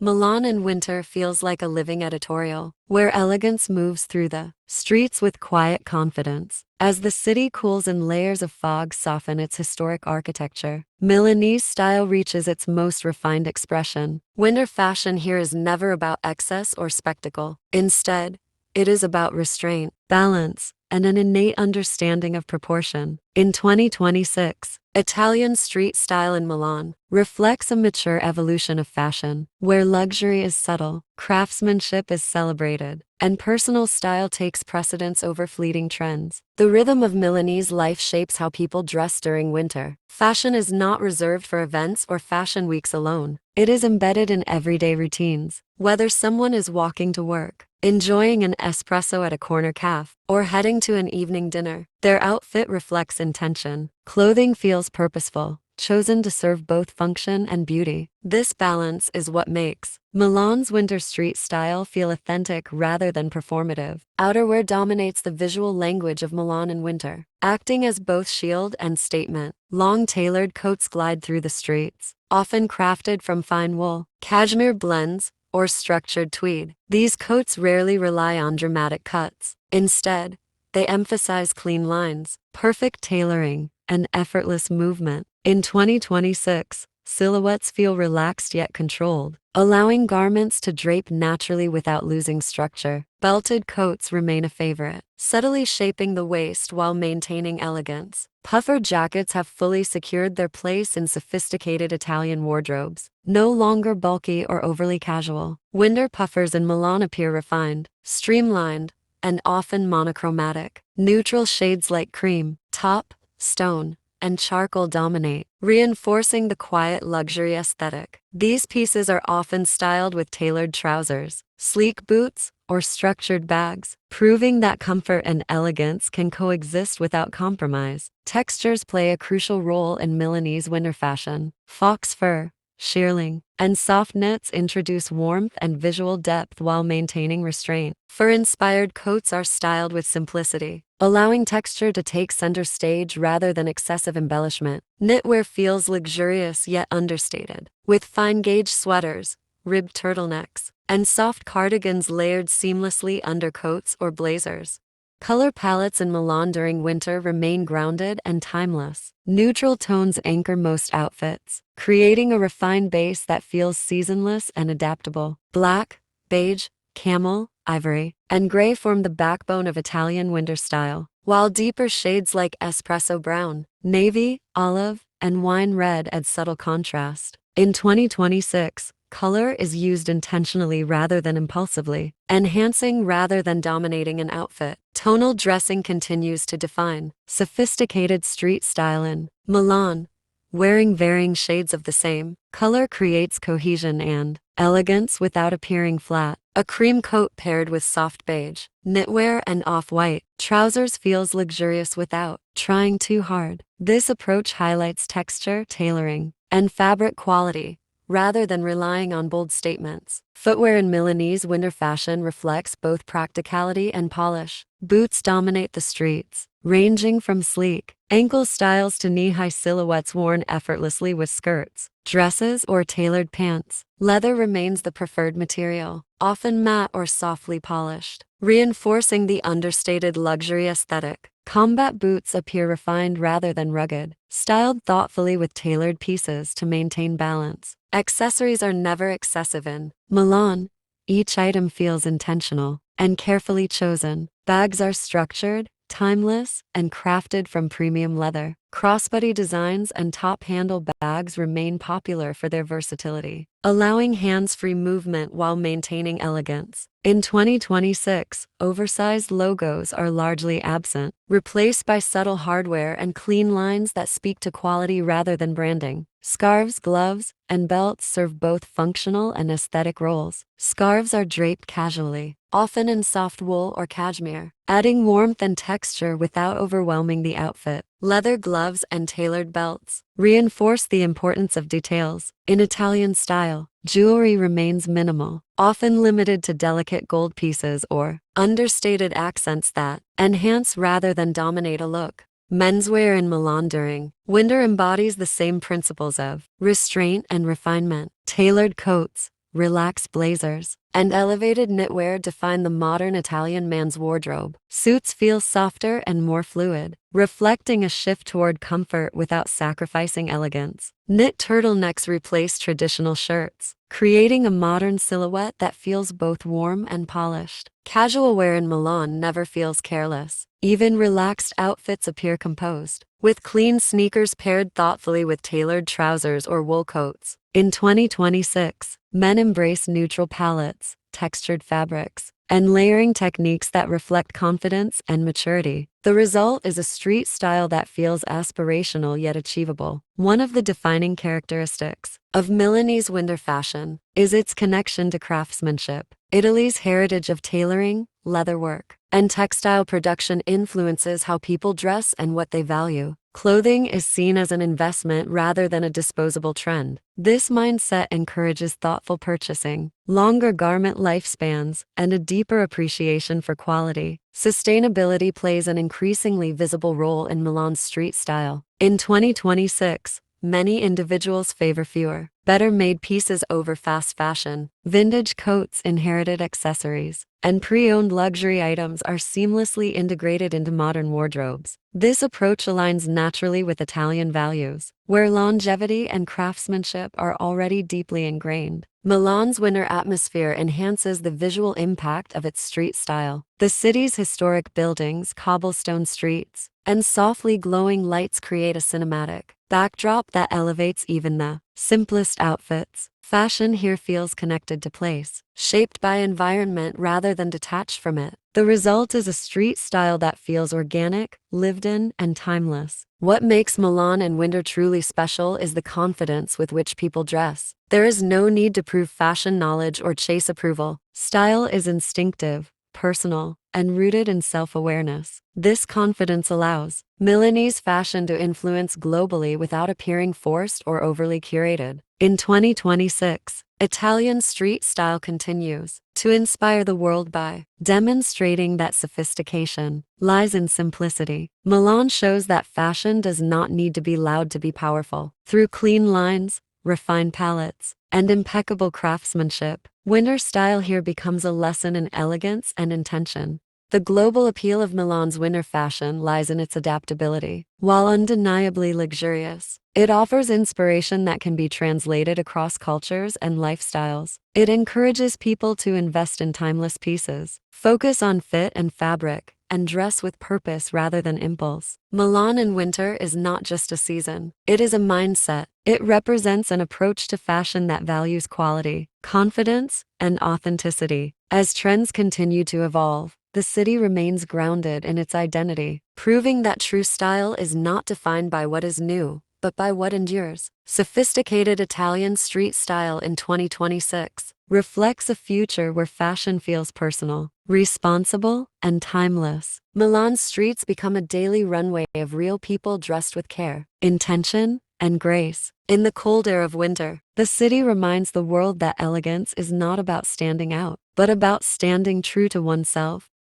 Milan in winter feels like a living editorial, where elegance moves through the streets with quiet confidence. As the city cools and layers of fog soften its historic architecture, Milanese style reaches its most refined expression. Winter fashion here is never about excess or spectacle. Instead, it is about restraint, balance, and an innate understanding of proportion. In 2026, Italian street style in Milan reflects a mature evolution of fashion, where luxury is subtle, craftsmanship is celebrated, and personal style takes precedence over fleeting trends. The rhythm of Milanese life shapes how people dress during winter. Fashion is not reserved for events or fashion weeks alone. It is embedded in everyday routines. Whether someone is walking to work, enjoying an espresso at a corner cafe, or heading to an evening dinner, their outfit reflects intention. Clothing feels purposeful, chosen to serve both function and beauty. This balance is what makes Milan's winter street style feel authentic rather than performative. Outerwear dominates the visual language of Milan in winter, acting as both shield and statement. Long tailored coats glide through the streets, often crafted from fine wool, cashmere blends, or structured tweed. These coats rarely rely on dramatic cuts. Instead, they emphasize clean lines, perfect tailoring, and effortless movement. In 2026, silhouettes feel relaxed yet controlled, allowing garments to drape naturally without losing structure. Belted coats remain a favorite, subtly shaping the waist while maintaining elegance. Puffer jackets have fully secured their place in sophisticated Italian wardrobes, no longer bulky or overly casual. Winter puffers in Milan appear refined, streamlined, and often monochromatic. Neutral shades like cream, taupe, stone, and charcoal dominate, reinforcing the quiet luxury aesthetic. These pieces are often styled with tailored trousers, sleek boots, or structured bags, proving that comfort and elegance can coexist without compromise. Textures play a crucial role in Milanese winter fashion. Fox fur, shearling, and soft knits introduce warmth and visual depth while maintaining restraint. Fur-inspired coats are styled with simplicity, allowing texture to take center stage rather than excessive embellishment. Knitwear feels luxurious yet understated, with fine-gauge sweaters, ribbed turtlenecks, and soft cardigans layered seamlessly under coats or blazers. Color palettes in Milan during winter remain grounded and timeless. Neutral tones anchor most outfits, creating a refined base that feels seasonless and adaptable. Black, beige, camel, ivory, and gray form the backbone of Italian winter style, while deeper shades like espresso brown, navy, olive, and wine red add subtle contrast. In 2026, color is used intentionally rather than impulsively, enhancing rather than dominating an outfit. Tonal dressing continues to define sophisticated street style in Milan. Wearing varying shades of the same color creates cohesion and elegance without appearing flat. A cream coat paired with soft beige, knitwear, and off-white trousers feels luxurious without trying too hard. This approach highlights texture, tailoring, and fabric quality, rather than relying on bold statements. Footwear in Milanese winter fashion reflects both practicality and polish. Boots dominate the streets, ranging from sleek, ankle styles to knee-high silhouettes worn effortlessly with skirts, dresses, or tailored pants. Leather remains the preferred material, often matte or softly polished, reinforcing the understated luxury aesthetic. Combat boots appear refined rather than rugged, styled thoughtfully with tailored pieces to maintain balance. Accessories are never excessive in Milan. Each item feels intentional and carefully chosen. Bags are structured, timeless, and crafted from premium leather. Crossbody designs and top-handle bags remain popular for their versatility, allowing hands-free movement while maintaining elegance. In 2026, oversized logos are largely absent, replaced by subtle hardware and clean lines that speak to quality rather than branding. Scarves, gloves, and belts serve both functional and aesthetic roles. Scarves are draped casually, often in soft wool or cashmere, adding warmth and texture without overwhelming the outfit. Leather gloves and tailored belts reinforce the importance of details. In Italian style, jewelry remains minimal, often limited to delicate gold pieces or understated accents that enhance rather than dominate a look. Menswear in Milan during winter embodies the same principles of restraint and refinement. Tailored coats, relaxed blazers, and elevated knitwear define the modern Italian man's wardrobe. Suits feel softer and more fluid, reflecting a shift toward comfort without sacrificing elegance. Knit turtlenecks replace traditional shirts, creating a modern silhouette that feels both warm and polished. Casual wear in Milan never feels careless. Even relaxed outfits appear composed, with clean sneakers paired thoughtfully with tailored trousers or wool coats. In 2026, men embrace neutral palettes, textured fabrics, and layering techniques that reflect confidence and maturity. The result is a street style that feels aspirational yet achievable. One of the defining characteristics of Milanese winter fashion is its connection to craftsmanship. Italy's heritage of tailoring, leatherwork, and textile production influences how people dress and what they value. Clothing is seen as an investment rather than a disposable trend. This mindset encourages thoughtful purchasing, longer garment lifespans, and a deeper appreciation for quality. Sustainability plays an increasingly visible role in Milan's street style. In 2026, many individuals favor fewer, better-made pieces over fast fashion. Vintage coats, inherited accessories, and pre-owned luxury items are seamlessly integrated into modern wardrobes. This approach aligns naturally with Italian values, where longevity and craftsmanship are already deeply ingrained. Milan's winter atmosphere enhances the visual impact of its street style. The city's historic buildings, cobblestone streets, and softly glowing lights create a cinematic backdrop that elevates even the simplest outfits. Fashion here feels connected to place, shaped by environment rather than detached from it. The result is a street style that feels organic, lived in, and timeless. What makes Milan and winter truly special is the confidence with which people dress. There is no need to prove fashion knowledge or chase approval. Style is instinctive, personal, and rooted in self-awareness. This confidence allows Milanese fashion to influence globally without appearing forced or overly curated. In 2026, Italian street style continues to inspire the world by demonstrating that sophistication lies in simplicity. Milan shows that fashion does not need to be loud to be powerful. Through clean lines, refined palettes, and impeccable craftsmanship, winter style here becomes a lesson in elegance and intention. The global appeal of Milan's winter fashion lies in its adaptability. While undeniably luxurious, it offers inspiration that can be translated across cultures and lifestyles. It encourages people to invest in timeless pieces, focus on fit and fabric, and dress with purpose rather than impulse. Milan in winter is not just a season, it is a mindset. It represents an approach to fashion that values quality, confidence, and authenticity. As trends continue to evolve, the city remains grounded in its identity, proving that true style is not defined by what is new, but by what endures. Sophisticated Italian street style in 2026 reflects a future where fashion feels personal, responsible, and timeless. Milan's streets become a daily runway of real people dressed with care, intention, and grace. In the cold air of winter, the city reminds the world that elegance is not about standing out, but about standing true to oneself.